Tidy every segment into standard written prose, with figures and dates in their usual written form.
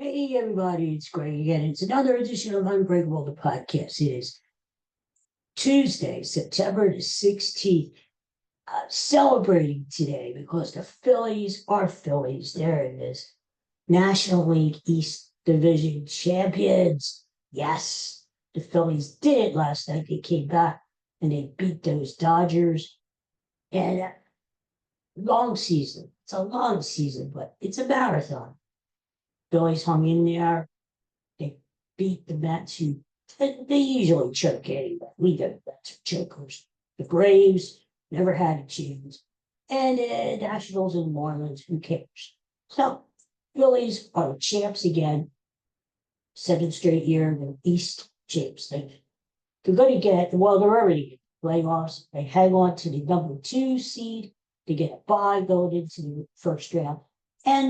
Hey everybody, it's Greg again. It's another edition of Unbreakable, the podcast. It is Tuesday, September the 16th. Celebrating today because the Phillies are Phillies. There it is. National League East Division champions. Yes, the Phillies did it last night. They came back and they beat those Dodgers. And long season. It's a long season, but it's a marathon. Phillies hung in there. They beat the Mets, who they usually choke anyway. We know Mets are chokers. The Braves never had a chance. And Nationals and Marlins, who cares? So, Phillies are champs again. Second straight year, the East champs. They're going to get, well, they're already in playoffs. They hang on to the number 2 seed to get a bye going into the first round. And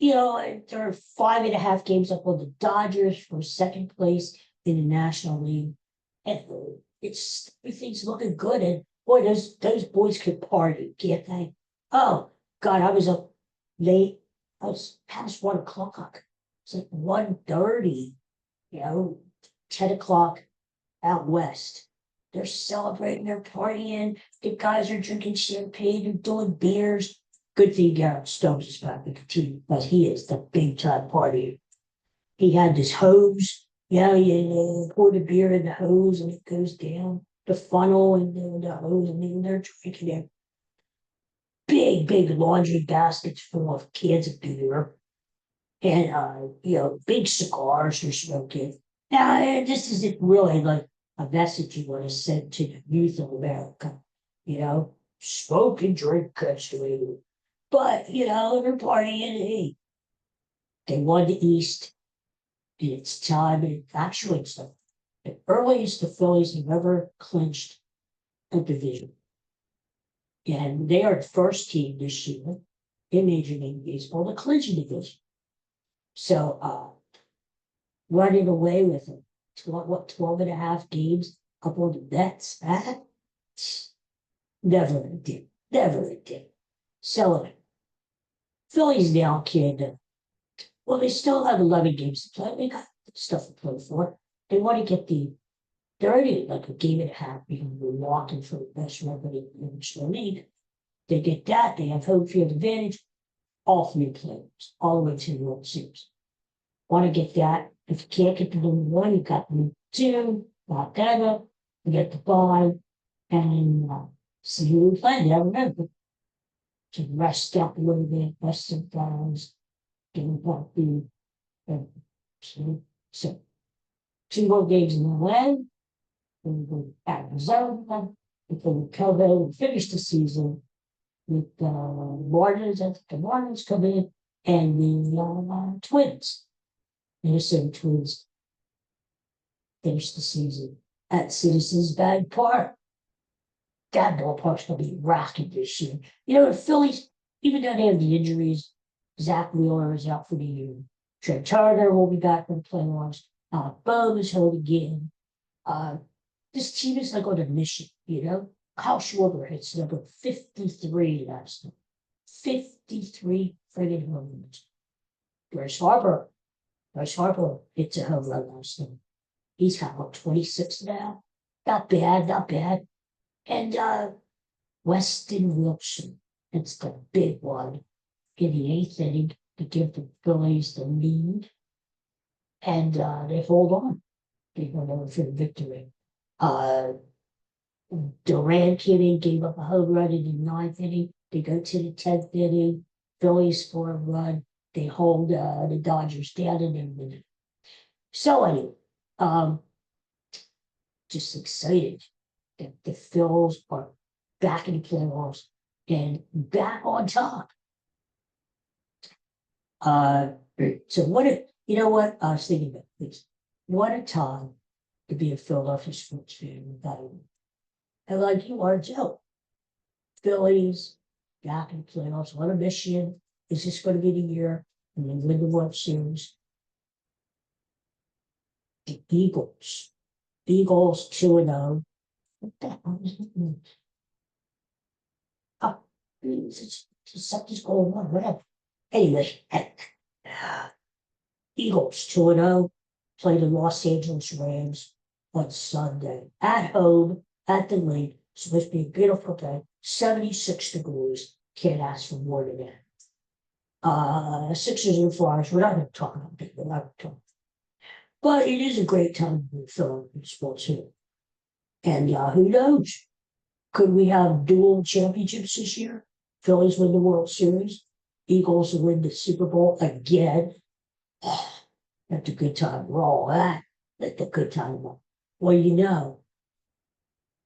they're 5.5 games up on the Dodgers for second place in the National League. And it's everything's looking good. And boy, those boys could party, can't they? Oh God, I was up late. I was past 1 o'clock. It's like 1:30, 10 o'clock out west. They're celebrating, they're partying. The guys are drinking champagne, they're doing beers. Good thing Garrett Stokes is back with the team, but he is the big time party. He had this hose, you pour the beer in the hose and it goes down the funnel and then the hose, and then they're drinking it. Big laundry baskets full of cans of beer and big cigars they're smoking. Now, this isn't really like a message you want to send to the youth of America, smoke and drink constantly. But, they're partying. Hey, they won the East, and it's time. And actually, it's the earliest the Phillies have ever clinched a division. And they are the first team this year in Major League Baseball to clinch a division. So, running away with it. 12.5 games up on the Mets? Never did. Never did. So, Phillies now well, they still have 11 games to play. They got stuff to play for. They want to get they're already like a game and a half behind the walking for the best record in the National League. They get that. They have home field advantage. All 3 players, all the way to the World Series. Want to get that. If you can't get the number 1, you got number 2, whatever. You get the bye, and see who we play. Now remember, to rest up a little bit, rest some guys, give them what so 2 more games in the land, then we go at Arizona, before we come in and finish the season with the Marlins. I think the Marlins come in, and the Twins, Minnesota Twins, finish the season at Citizens Bank Park. That ballpark's going to be rocking this year. The Phillies, even though they have the injuries, Zach Wheeler is out for the year. Trent Turner will be back in the playoffs. Bohm is hurt again. This team is like on a mission, Kyle Schwarber hits number 53 last night. 53 friggin' home runs. Bryce Harper hits a home run last night. He's got 26 now. Not bad, not bad. And Weston Wilson, it's the big one in the 8th inning to give the Phillies the lead. And they hold on. They go over for the victory. Durant came in, gave up a home run in the 9th inning. They go to the 10th inning. Phillies score a run. They hold the Dodgers down in a minute. So anyway, just excited that the Phils are back in the playoffs and back on top. So what I was thinking about this. What a time to be a Philadelphia sports fan. And like you are, Joe. Phillies back in the playoffs. What a mission. Is this going to be the year? And then win the World Series. The Eagles 2-0. What the hell is it? Something's going on, whatever. Anyway, Eagles 2-0 play the Los Angeles Rams on Sunday at home at the lake. It's supposed to be a beautiful day, 76 degrees. Can't ask for more than that. Sixers and Flyers, we're not going to talk about that. We're not going to talk. But it is a great time to be filling sports here. And who knows? Could we have dual championships this year? Phillies win the World Series. Eagles win the Super Bowl again. Oh, that's a good time. We're all that. That's a good time. Well, you know,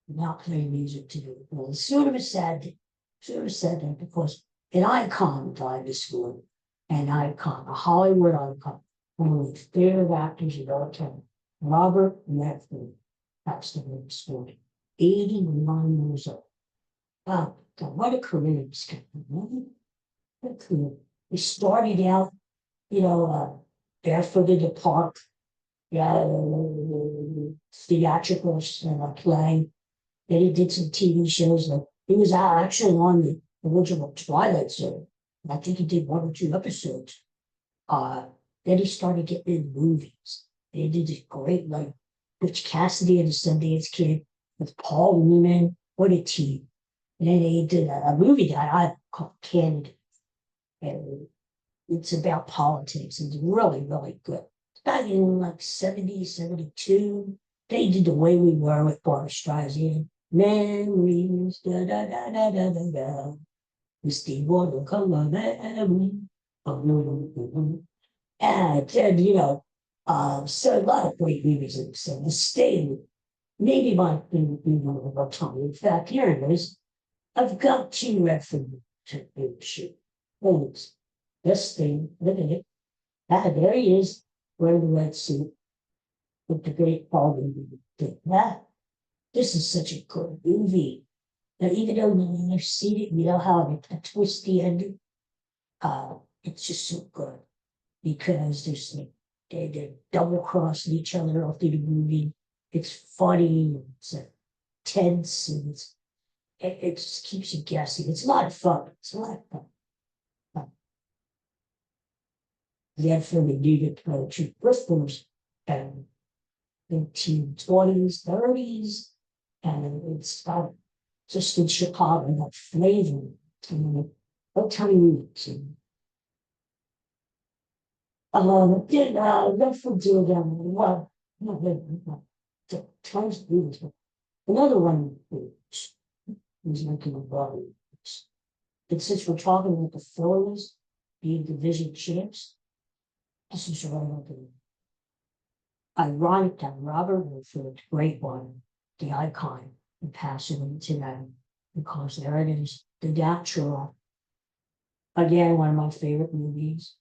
I'm not playing music today. Well, it's sort of a sad thing. Sort of a sad thing because an icon died this morning. An icon, a Hollywood icon. One of the favorite actors of all time. Robert Redford. That's the name this morning. 89 years old. Wow, God, what a career this guy had. What a career. He started out, barefoot in the park, theatricals and playing. Then he did some TV shows. Like he was actually on the original Twilight Zone. I think he did 1 or 2 episodes. Then he started getting in movies. They did this great, like, Butch Cassidy and the Sundance Kid with Paul Newman. What a team. And then they did a movie that I called Candidate. And it's about politics. It's really, really good. Back in like 70, 72, they did The Way We Were with Barbra Streisand. Memories, da da da da da da da. Misty watercolor memory. And then, so a lot of great movies in the state. Maybe my favorite movie of all time. In fact, here it is. I've got 2 Redford to shoot. Always. This thing, look at it. There he is, wearing the red suit with the great Paul thing. This is such a good movie. Now, even though you've seen it, you know how a twisty ending. It's just so good because there's like they're double crossing each other all through the movie. It's funny, it's tense, and it just keeps you guessing. It's a lot of fun. It's a lot of fun. Redford needed poetry whispers and 1920s, 30s, and it's just in Chicago, that flavor. What time is it? Redford did well. Times another one was making a brother. And since we're talking about the Phillies being division champs, this is right up there. Ironic that Robert Redford, great one, the icon, and passing him today, because there it is, The Natural. Again, one of my favorite movies.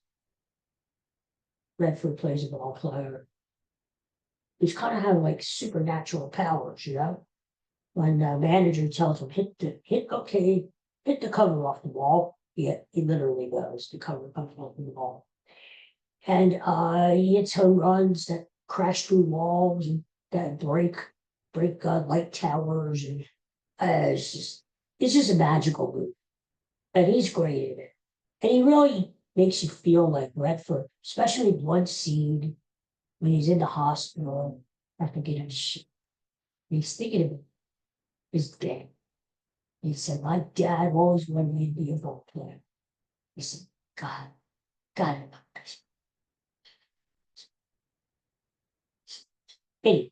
Redford plays a ball player. He's kind of have like supernatural powers, When the manager tells him hit the cover off the wall. Yeah, he literally does. The cover comes off the wall. And he hits home runs that crash through walls and that break light towers, and it's just a magical movie. And he's great in it. And he really makes you feel like Redford, especially one scene when he's in the hospital after getting shit. He's thinking of his dad. He said, my dad always wanted me to be a ball player. He said, God, I love this. Anyway,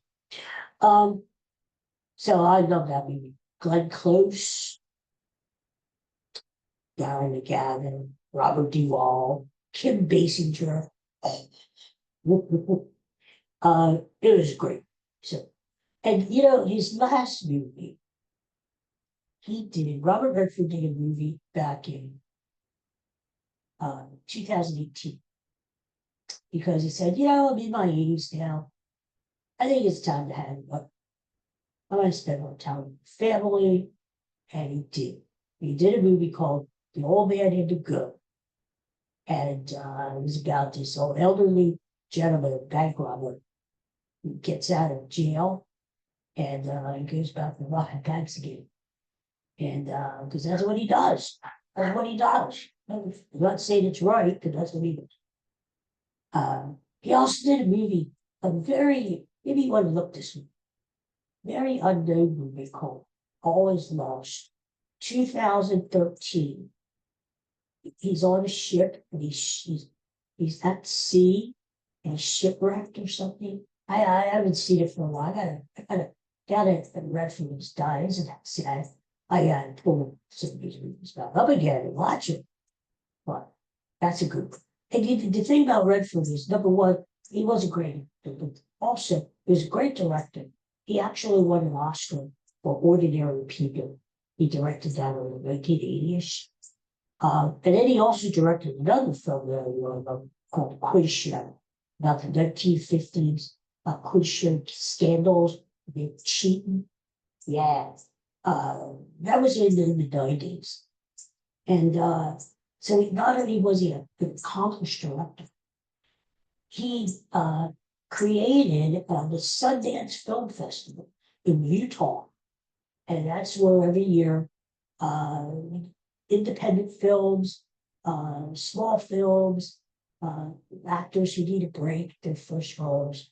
so I love that movie. Glenn Close, Darren McGavin, Robert Duvall, Kim Basinger. It was great. So, and his last movie, Robert Redford did a movie back in 2018 because he said, I'm in my 80s now. I think it's time to hang up. I want to spend more time with family. And he did. He did a movie called The Old Man and the Goat. And it was about this old elderly gentleman, a bank robber, who gets out of jail and he goes back to robbing banks again. And because that's what he does. That's what he does. I'm not saying it's right, because that's what he does. He also did a movie, maybe you want to look this one, very unknown movie called All Is Lost, 2013. He's on a ship and he's at sea and shipwrecked or something. I haven't seen it for a while. Got it. And Redford dies, and I got to pull some of these movies back up again and watch it. But that's a good one. And the thing about Redford is, number one, he was a great actor, but also he was a great director. He actually won an Oscar for Ordinary People. He directed that in the 1980s. And then he also directed another film called Quiz Show about the 1950s quiz show scandals, the cheating. Yeah. That was in the 90s. And so not only was he an accomplished director, he created the Sundance Film Festival in Utah. And that's where every year uh, independent films, small films, actors who need a break, their first roles,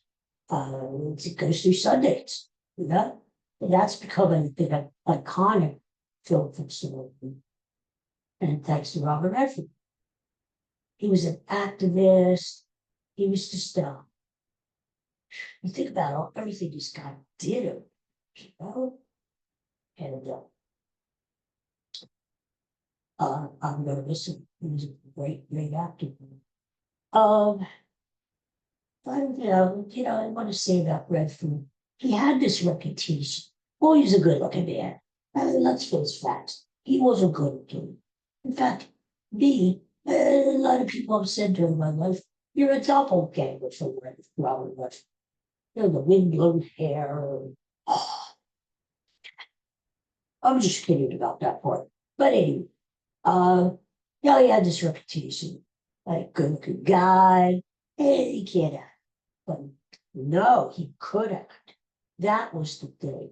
it goes through Sundance. You know? And that's become an iconic film festival. And thanks to Robert Redford. He was an activist. He was just, you think about everything this guy did, you know? And I'm going to miss him. He was a great actor. I want to say about Redford. He had this reputation. Well, he's a good-looking man. Let's face facts. He was a good looking. In fact, a lot of people have said during my life, you're a doppelganger for Robert Redford. You know, the windblown hair. Oh, I'm just kidding about that part. But anyway, he had this reputation. Like, good guy. Hey, he can't act. But no, he could act. That was the thing.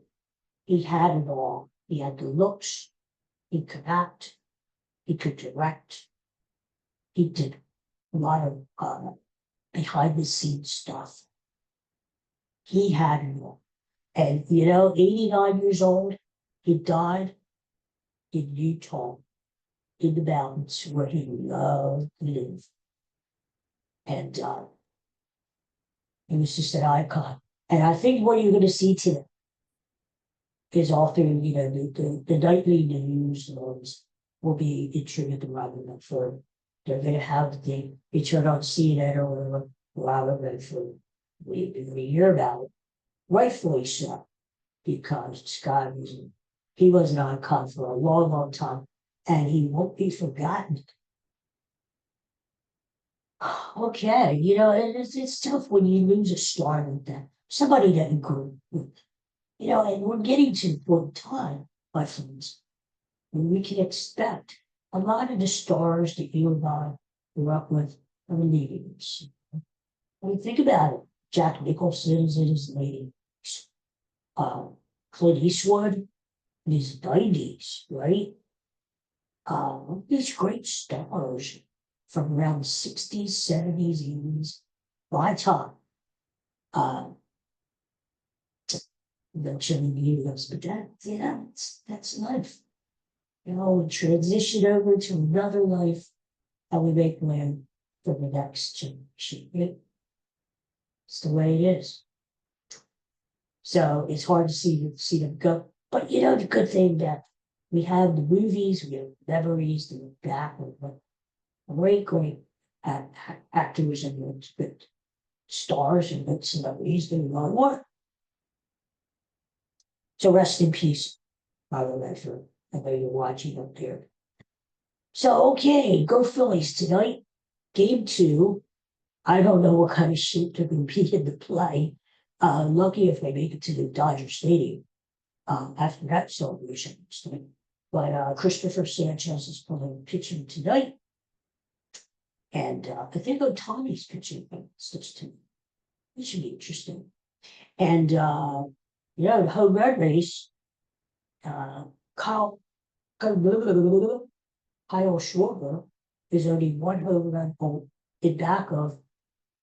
He had it all. He had the looks. He could act. He could direct. He did a lot of behind the scenes stuff. He had it all. And, 89 years old, he died in Utah, in the mountains where he loved to live. And he was just an icon. And I think what you're going to see today is all through, the nightly news will be attributed to Robert Redford. They're going to have the return on CNN or whatever, Robert Redford. We hear about it, rightfully so, because Scott he was an icon for a long, long time, and he won't be forgotten. Okay, it's tough when you lose a star like that, somebody that you grew with. And we're getting to the point in time, my friends, when we can expect a lot of the stars that you and I grew up with are leaving us. I mean, think about it. Jack Nicholson's in his late 80s. Clint Eastwood in his 90s, right? These great stars from around the 60s, 70s, 80s, my time. Eventually leaving us, but that's life. We transition over to another life and we make plan for the next generation. It's the way it is. So it's hard to see them go. But the good thing that we have the movies, we have memories to look back with great actors and good stars and good celebrities doing our work. So rest in peace, Robert Redford. I know you're watching up there. So, okay, go Phillies tonight. Game 2. I don't know what kind of shape they're going to be in the play. Lucky if they make it to the Dodger Stadium after that celebration. But Christopher Sanchez is playing pitching tonight. And I think Otani's pitching against too. It should be interesting. And, the home run race, Kyle Schwarber is only one home run in back of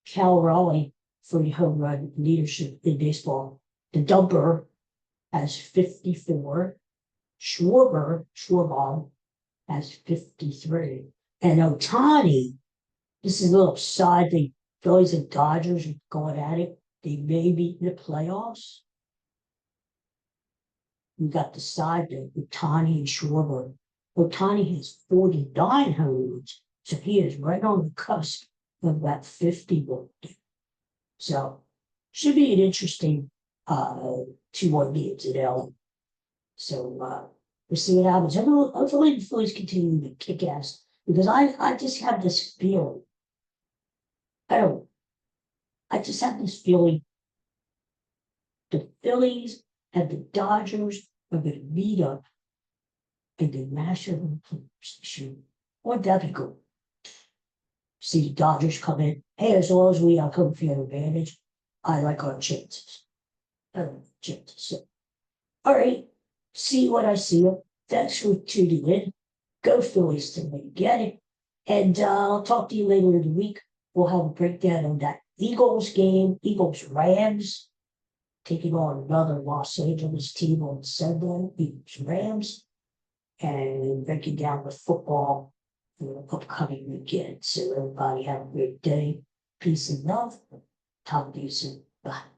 Cal Raleigh for the home run leadership in baseball. The dumper has 54. Schwarber has 53. And Ohtani, this is a little side thing. Phillies and Dodgers are going at it. They may be in the playoffs. We got the side there, Ohtani and Schwarber. Ohtani has 49 home runs, so he is right on the cusp of that 50 mark. So should be an interesting 2-1 games in LA. So we'll see what happens. Hopefully the Phillies continue to kick ass because I just have this feeling. I just have this feeling the Phillies and the Dodgers are going to meet up in the National League. Wouldn't that be cool? See the Dodgers come in. Hey, as long as we have home field advantage, I like our chances. So, all right. See what I see. Thanks for tuning in. Go Phillies tonight. Get it. And I'll talk to you later in the week. We'll have a breakdown of that Eagles game, Eagles Rams, taking on another Los Angeles team on Sunday, Eagles Rams, and breaking down the football for the upcoming weekend. So everybody have a great day. Peace and love. Talk to you soon. Bye.